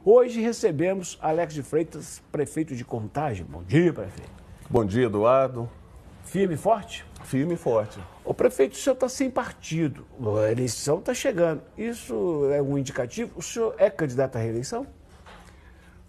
Hoje recebemos Alex de Freitas, prefeito de Contagem. Bom dia, prefeito. Bom dia, Eduardo. Firme e forte? Firme e forte. O prefeito, o senhor está sem partido, a eleição está chegando. Isso é um indicativo? O senhor é candidato à reeleição?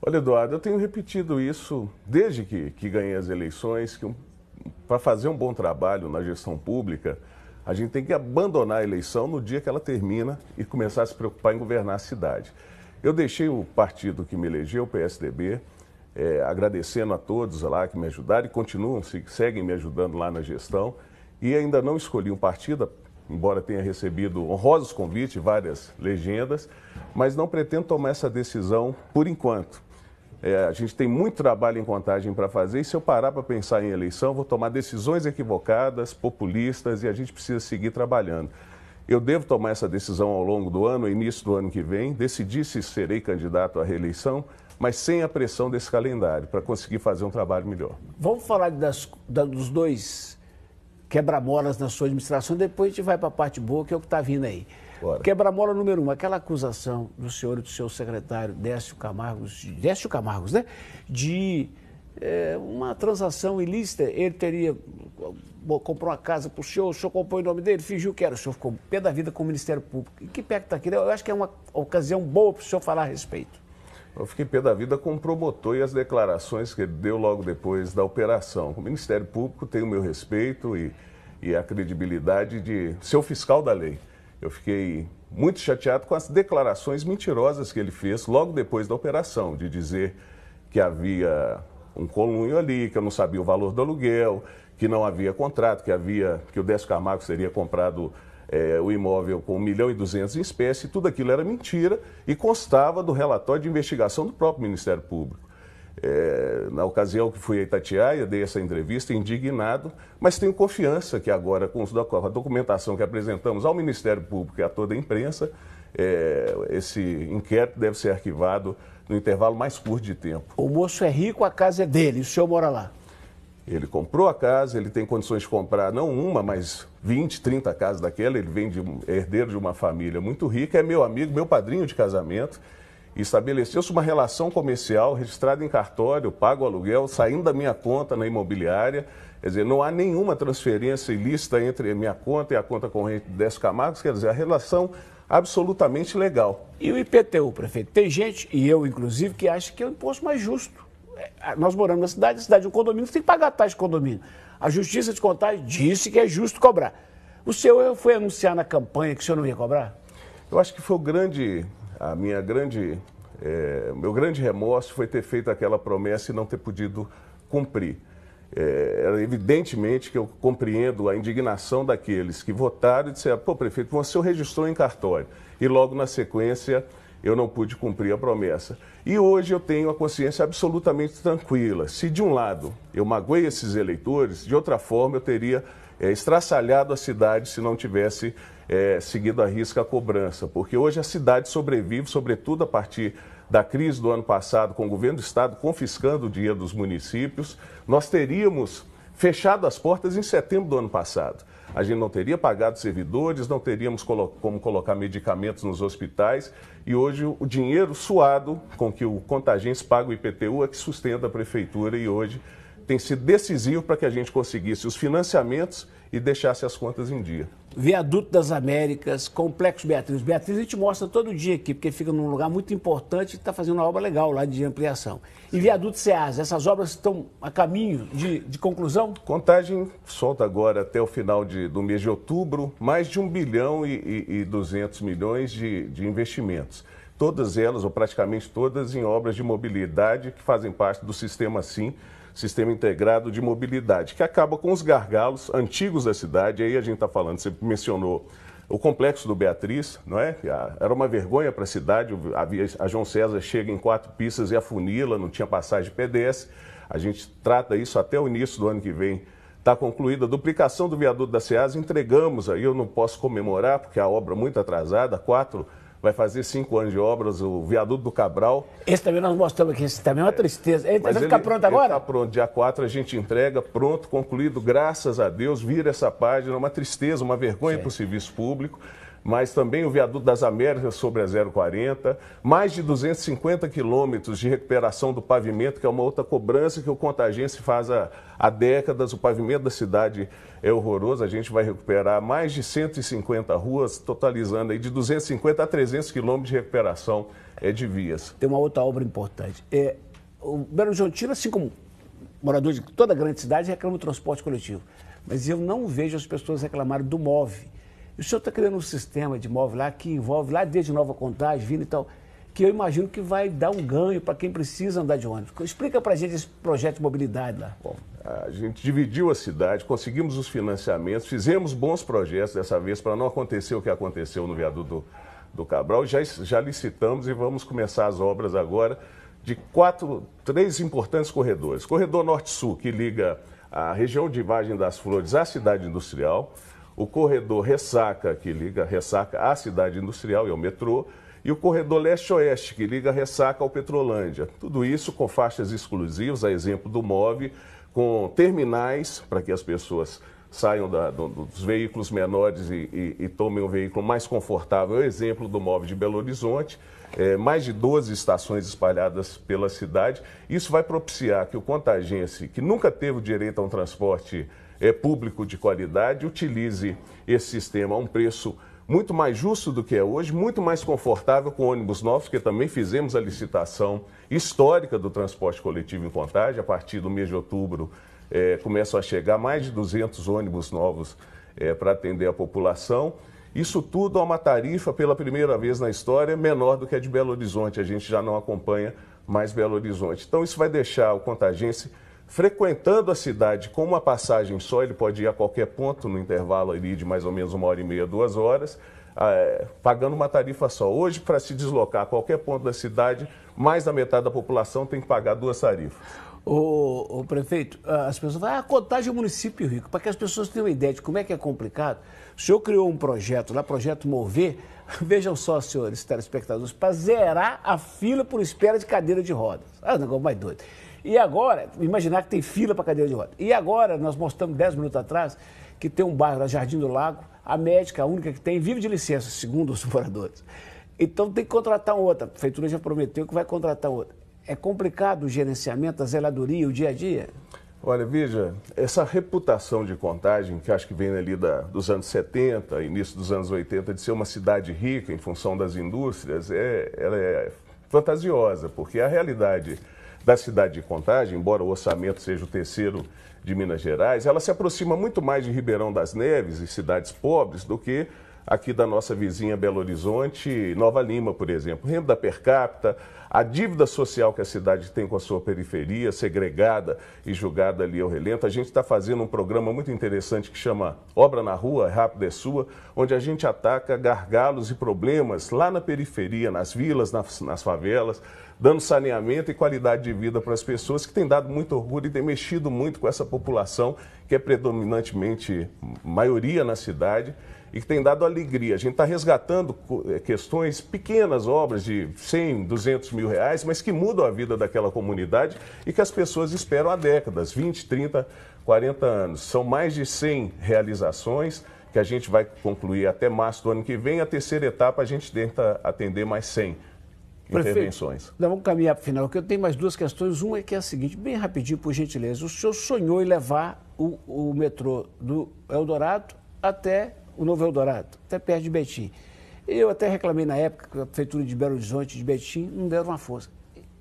Olha, Eduardo, eu tenho repetido isso desde que ganhei as eleições, que para fazer um bom trabalho na gestão pública, a gente tem que abandonar a eleição no dia que ela termina e começar a se preocupar em governar a cidade. Eu deixei o partido que me elegeu, o PSDB, agradecendo a todos lá que me ajudaram e continuam, seguem me ajudando lá na gestão. E ainda não escolhi um partido, embora tenha recebido honrosos convites, várias legendas, mas não pretendo tomar essa decisão por enquanto. A gente tem muito trabalho em Contagem para fazer e se eu parar para pensar em eleição, vou tomar decisões equivocadas, populistas e a gente precisa seguir trabalhando. Eu devo tomar essa decisão ao longo do ano, início do ano que vem, decidir se serei candidato à reeleição, mas sem a pressão desse calendário, para conseguir fazer um trabalho melhor. Vamos falar dos dois quebra-molas na sua administração, depois a gente vai para a parte boa, que é o que está vindo aí. Quebra-mola número 1, aquela acusação do senhor e do seu secretário Décio Camargos, né? De uma transação ilícita, ele teria comprou uma casa para o senhor comprou em nome dele, fingiu que era, o senhor ficou pé da vida com o Ministério Público. E que pé que está aqui? Eu acho que é uma ocasião boa para o senhor falar a respeito. Eu fiquei pé da vida com o promotor e as declarações que ele deu logo depois da operação. O Ministério Público tem o meu respeito e a credibilidade de ser o fiscal da lei. Eu fiquei muito chateado com as declarações mentirosas que ele fez logo depois da operação, de dizer que havia um conluio ali, que eu não sabia o valor do aluguel, que não havia contrato, que o Décio Camargo teria comprado o imóvel com 1.200.000 em espécie, tudo aquilo era mentira e constava do relatório de investigação do próprio Ministério Público. Na ocasião que fui a Itatiaia, dei essa entrevista indignado, mas tenho confiança que agora, com a documentação que apresentamos ao Ministério Público e a toda a imprensa, esse inquérito deve ser arquivado no intervalo mais curto de tempo. O moço é rico, a casa é dele, o senhor mora lá? Ele comprou a casa, ele tem condições de comprar não uma, mas 20, 30 casas daquela. Ele vem herdeiro de uma família muito rica, é meu amigo, meu padrinho de casamento. Estabeleceu-se uma relação comercial registrada em cartório, pago aluguel, saindo da minha conta na imobiliária. Quer dizer, não há nenhuma transferência ilícita entre a minha conta e a conta corrente do Décio Camargo. Quer dizer, a relação absolutamente legal. E o IPTU, prefeito? Tem gente, e eu inclusive, que acha que é o imposto mais justo. Nós moramos na cidade, a cidade é um condomínio, você tem que pagar a taxa de condomínio. A Justiça de Contagem disse que é justo cobrar. O senhor foi anunciar na campanha que o senhor não ia cobrar? Eu acho que foi meu grande remorso foi ter feito aquela promessa e não ter podido cumprir. Evidentemente que eu compreendo a indignação daqueles que votaram e disseram, pô, prefeito, você o registrou em cartório. E logo na sequência eu não pude cumprir a promessa. E hoje eu tenho a consciência absolutamente tranquila. Se de um lado eu magoei esses eleitores, de outra forma eu teria estraçalhado a cidade se não tivesse seguido à risca a cobrança. Porque hoje a cidade sobrevive, sobretudo a partir da crise do ano passado, com o governo do estado confiscando o dinheiro dos municípios. Nós teríamos fechado as portas em setembro do ano passado. A gente não teria pagado servidores, não teríamos como colocar medicamentos nos hospitais e hoje o dinheiro suado com que o Contagense paga o IPTU é que sustenta a prefeitura e hoje tem sido decisivo para que a gente conseguisse os financiamentos e deixasse as contas em dia. Viaduto das Américas, Complexo Beatriz. Beatriz a gente mostra todo dia aqui, porque fica num lugar muito importante e está fazendo uma obra legal lá de ampliação. E Viaduto Ceasa, essas obras estão a caminho de conclusão? Contagem solta agora até o final do mês de outubro mais de 1,2 bilhão de investimentos. Todas elas, ou praticamente todas, em obras de mobilidade que fazem parte do sistema SIM, Sistema Integrado de Mobilidade, que acaba com os gargalos antigos da cidade. Aí a gente está falando, você mencionou o Complexo do Beatriz, não é? Era uma vergonha para a cidade, a João César chega em 4 pistas e afunila, não tinha passagem pedestre. A gente trata isso até o início do ano que vem. Está concluída a duplicação do viaduto da Ceasa, entregamos aí, eu não posso comemorar, porque a obra muito atrasada, vai fazer 5 anos de obras, o viaduto do Cabral. Esse também nós mostramos aqui, esse também é uma tristeza. Ele vai ficar pronto agora? Está pronto, dia 4 a gente entrega, pronto, concluído, graças a Deus, vira essa página, uma tristeza, uma vergonha para o serviço público. mas também o Viaduto das Américas sobre a 040, mais de 250 quilômetros de recuperação do pavimento, que é uma outra cobrança que o Contagense faz há décadas. O pavimento da cidade é horroroso, a gente vai recuperar mais de 150 ruas, totalizando aí de 250 a 300 quilômetros de recuperação de vias. Tem uma outra obra importante. O Belo Horizontino, assim como moradores de toda a grande cidade, reclamam do transporte coletivo. Mas eu não vejo as pessoas reclamarem do MOVE. O senhor está criando um sistema de MOVE lá que envolve lá desde Nova Contagem, Vina e tal, que eu imagino que vai dar um ganho para quem precisa andar de ônibus. Explica para a gente esse projeto de mobilidade lá. Bom, a gente dividiu a cidade, conseguimos os financiamentos, fizemos bons projetos dessa vez para não acontecer o que aconteceu no viaduto do Cabral. Já licitamos e vamos começar as obras agora de três importantes corredores. Corredor Norte-Sul, que liga a região de Vargem das Flores à cidade industrial. O corredor Ressaca, que liga Ressaca à cidade industrial e ao metrô. E o corredor Leste-Oeste, que liga Ressaca ao Petrolândia. Tudo isso com faixas exclusivas, a exemplo do MOVE, com terminais para que as pessoas saiam dos veículos menores e tomem um veículo mais confortável. É o exemplo do MOVE de Belo Horizonte. Mais de 12 estações espalhadas pela cidade. Isso vai propiciar que o contagense, que nunca teve o direito a um transporte público de qualidade, utilize esse sistema a um preço muito mais justo do que é hoje, muito mais confortável, com ônibus novos, porque também fizemos a licitação histórica do transporte coletivo em Contagem. A partir do mês de outubro começam a chegar mais de 200 ônibus novos para atender a população. Isso tudo a uma tarifa, pela primeira vez na história, menor do que a de Belo Horizonte. A gente já não acompanha mais Belo Horizonte. Então isso vai deixar o contagense frequentando a cidade com uma passagem só. Ele pode ir a qualquer ponto no intervalo ali de mais ou menos 1h30, 2 horas, pagando uma tarifa só. Hoje, para se deslocar a qualquer ponto da cidade, mais da metade da população tem que pagar 2 tarifas. O prefeito, as pessoas falam, Contagem é um município rico. Para que as pessoas tenham uma ideia de como é que é complicado, o senhor criou um projeto lá, projeto Mover, vejam só, senhores telespectadores, para zerar a fila por espera de cadeira de rodas. É um negócio mais doido. E agora, imaginar que tem fila para cadeira de rodas. E agora, nós mostramos 10 minutos atrás, que tem um bairro lá, Jardim do Lago, a médica, a única que tem, vive de licença, segundo os moradores. Então tem que contratar outra. A prefeitura já prometeu que vai contratar outra. É complicado o gerenciamento, a zeladoria, o dia a dia? Olha, veja, essa reputação de Contagem, que acho que vem ali dos anos 70, início dos anos 80, de ser uma cidade rica em função das indústrias, ela é fantasiosa, porque a realidade da cidade de Contagem, embora o orçamento seja o terceiro de Minas Gerais, ela se aproxima muito mais de Ribeirão das Neves e cidades pobres do que aqui da nossa vizinha Belo Horizonte e Nova Lima, por exemplo. Renda per capita, a dívida social que a cidade tem com a sua periferia, segregada e julgada ali ao relento. A gente está fazendo um programa muito interessante que chama Obra na Rua, Rápido é Sua, onde a gente ataca gargalos e problemas lá na periferia, nas vilas, nas favelas, dando saneamento e qualidade de vida para as pessoas, que tem dado muito orgulho e tem mexido muito com essa população, que é predominantemente maioria na cidade, e que tem dado alegria. A gente está resgatando questões, pequenas obras de 100, 200 mil reais, mas que mudam a vida daquela comunidade e que as pessoas esperam há décadas, 20, 30, 40 anos. São mais de 100 realizações que a gente vai concluir até março do ano que vem. A terceira etapa a gente tenta atender mais 100 intervenções. Nós vamos caminhar para o final, porque eu tenho mais 2 questões. Uma é que é a seguinte, bem rapidinho, por gentileza. O senhor sonhou em levar o metrô do Eldorado até o Novo Eldorado, até perto de Betim. Eu até reclamei na época que a prefeitura de Belo Horizonte, de Betim, não deram uma força.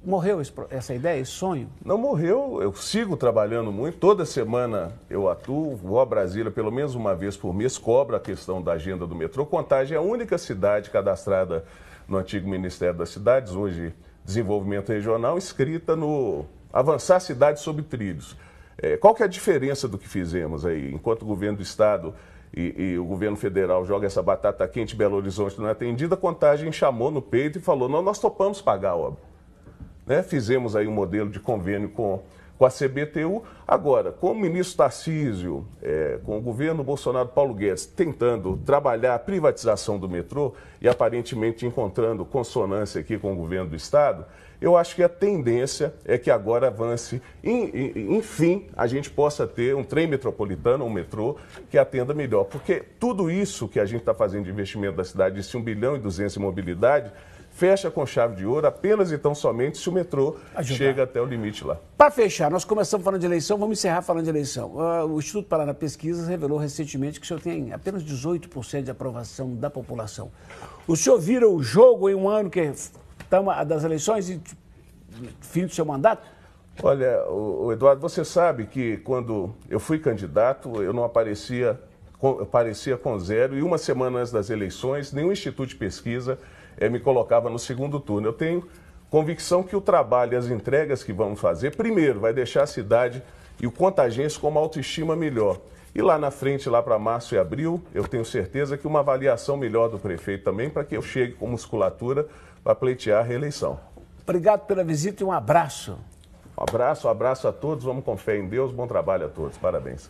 Morreu essa ideia, esse sonho? Não morreu, eu sigo trabalhando muito. Toda semana eu atuo, vou a Brasília pelo menos uma vez por mês, cobro a questão da agenda do metrô. Contagem é a única cidade cadastrada no antigo Ministério das Cidades, hoje Desenvolvimento Regional, inscrita no Avançar Cidade sob Trilhos. Qual que é a diferença do que fizemos aí? Enquanto o governo do Estado e o governo federal joga essa batata quente, Belo Horizonte não é atendida, a Contagem chamou no peito e falou, não, nós topamos pagar a obra. Fizemos aí um modelo de convênio com com a CBTU. Agora, com o ministro Tarcísio, com o governo Bolsonaro, Paulo Guedes, tentando trabalhar a privatização do metrô e aparentemente encontrando consonância aqui com o governo do Estado, eu acho que a tendência é que agora avance, enfim, a gente possa ter um trem metropolitano, um metrô, que atenda melhor. Porque tudo isso que a gente está fazendo de investimento da cidade, esse 1 bilhão e 200 em mobilidade, fecha com chave de ouro apenas e tão somente se o metrô chega até o limite lá. Para fechar, nós começamos falando de eleição, vamos encerrar falando de eleição. O Instituto Paraná Pesquisas revelou recentemente que o senhor tem apenas 18% de aprovação da população. O senhor vira o jogo em um ano que estamos das eleições e fim do seu mandato? Olha, Eduardo, você sabe que quando eu fui candidato, eu não aparecia com zero, e uma semana antes das eleições, nenhum instituto de pesquisa me colocava no segundo turno. Eu tenho convicção que o trabalho e as entregas que vamos fazer, primeiro, vai deixar a cidade e o contagiense com uma autoestima melhor. E lá na frente, lá para março e abril, eu tenho certeza que uma avaliação melhor do prefeito também, para que eu chegue com musculatura para pleitear a reeleição. Obrigado pela visita e um abraço. Um abraço a todos, vamos com fé em Deus, bom trabalho a todos, parabéns.